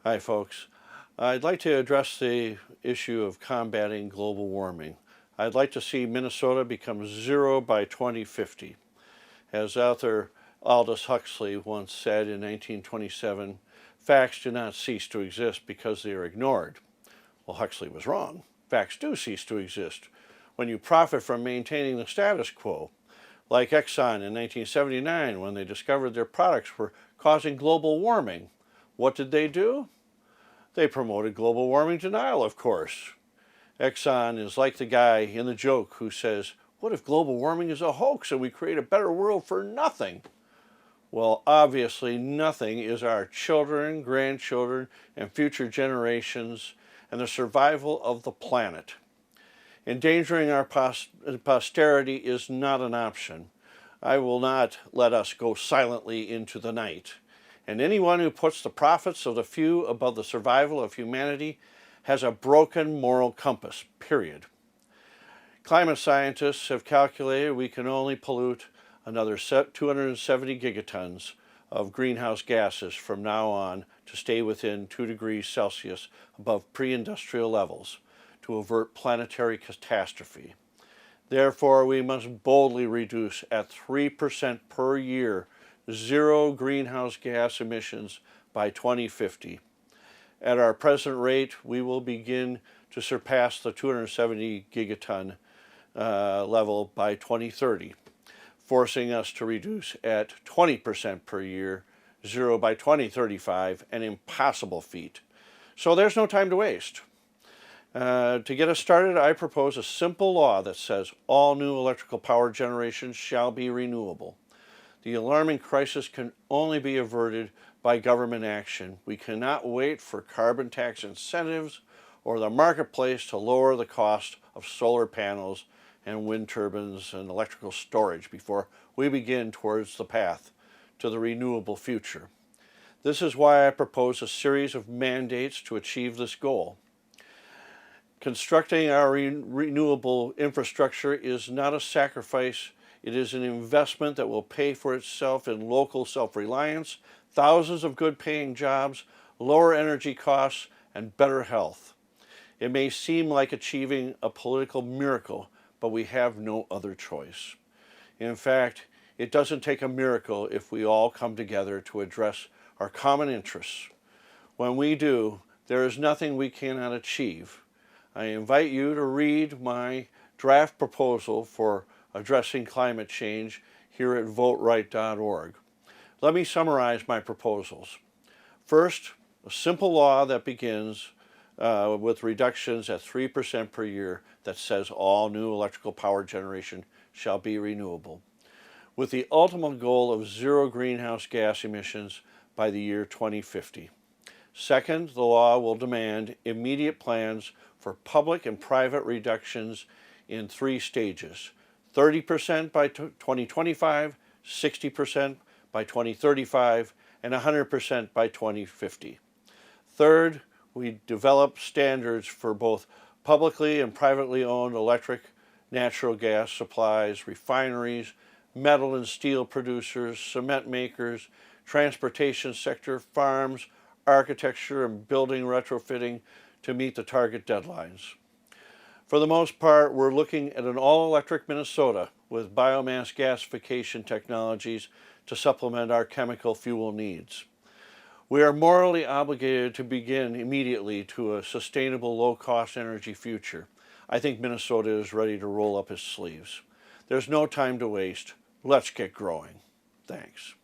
Hi, folks. I'd like to address the issue of combating global warming. I'd like to see Minnesota become zero by 2050. As author Aldous Huxley once said in 1927, facts do not cease to exist because they are ignored. Well, Huxley was wrong. Facts do cease to exist when you profit from maintaining the status quo. Like Exxon in 1979, when they discovered their products were causing global warming. What did they do? They promoted global warming denial, of course. Exxon is like the guy in the joke who says, "What if global warming is a hoax and we create a better world for nothing?" Well, obviously nothing is our children, grandchildren, and future generations and the survival of the planet. Endangering our posterity is not an option. I will not let us go silently into the night. And anyone who puts the profits of the few above the survival of humanity has a broken moral compass, period. Climate scientists have calculated we can only pollute another 270 gigatons of greenhouse gases from now on to stay within 2 degrees Celsius above pre-industrial levels to avert planetary catastrophe. Therefore, we must boldly reduce at 3% per year zero greenhouse gas emissions by 2050. At our present rate, we will begin to surpass the 270 gigaton level by 2030, forcing us to reduce at 20% per year, zero by 2035, an impossible feat. So there's no time to waste. To get us started, I propose a simple law that says all new electrical power generation shall be renewable. The alarming crisis can only be averted by government action. We cannot wait for carbon tax incentives or the marketplace to lower the cost of solar panels and wind turbines and electrical storage before we begin towards the path to the renewable future. This is why I propose a series of mandates to achieve this goal. Constructing our renewable infrastructure is not a sacrifice. It is an investment that will pay for itself in local self-reliance, thousands of good-paying jobs, lower energy costs, and better health. It may seem like achieving a political miracle, but we have no other choice. In fact, it doesn't take a miracle if we all come together to address our common interests. When we do, there is nothing we cannot achieve. I invite you to read my draft proposal for addressing climate change here at votewright.org. Let me summarize my proposals. First, a simple law that begins with reductions at 3% per year that says all new electrical power generation shall be renewable, with the ultimate goal of zero greenhouse gas emissions by the year 2050. Second, the law will demand immediate plans for public and private reductions in 3 stages: 30% by 2025, 60% by 2035, and 100% by 2050. Third, we develop standards for both publicly and privately owned electric, natural gas supplies, refineries, metal and steel producers, cement makers, transportation sector, farms, architecture, and building retrofitting to meet the target deadlines. For the most part, we're looking at an all-electric Minnesota with biomass gasification technologies to supplement our chemical fuel needs. We are morally obligated to begin immediately to a sustainable, low-cost energy future. I think Minnesota is ready to roll up its sleeves. There's no time to waste. Let's get growing. Thanks.